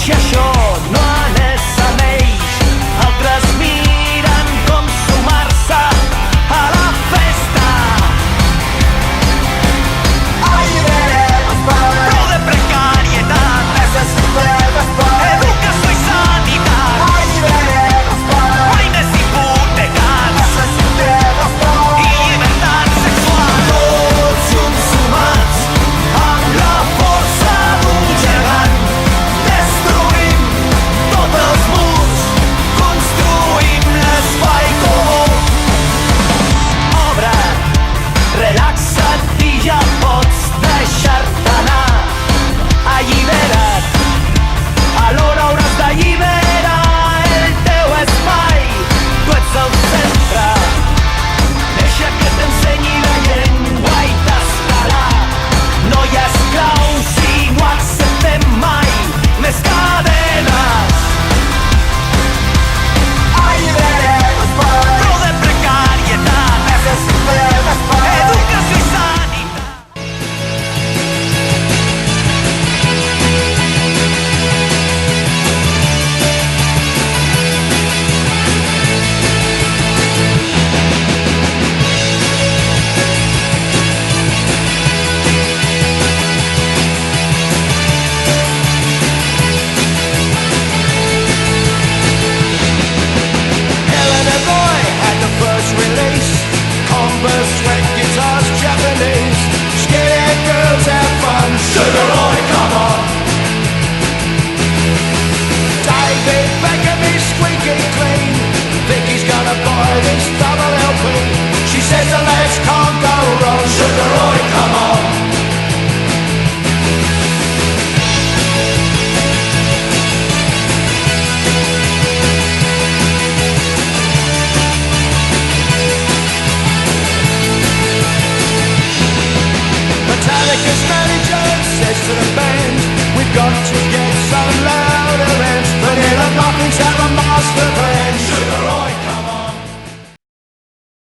Si això no anés amb ells, altres miren com sumar-se a la festa. Prou de precarietat, educació i sanitat, mai més hipotecats i llibertat sexual. Tots junts sumats amb la força d'un gegant, destruïm tots els murs, construïm l'espai comú. Obre't, relaxa't i ja pots deixar-te anar. Allibera't, alhora hauràs d'alliberar el teu espai. Tu ets el centre, deixa que t'ensenyi la llengua i tastarà. No hi ha esclaus i no acceptem mai més cadenes. Prou de precarietat, educació i sanitat. Helena Boy had the first release. Converse, sweat guitars, Japanese. Skinhead girls have fun. Sugar Roy, come on. David Beckham is squeaky clean. Vicky's gonna buy this double LP. She says the lads can't go wrong. Sugar Roy, come on. Metallica's now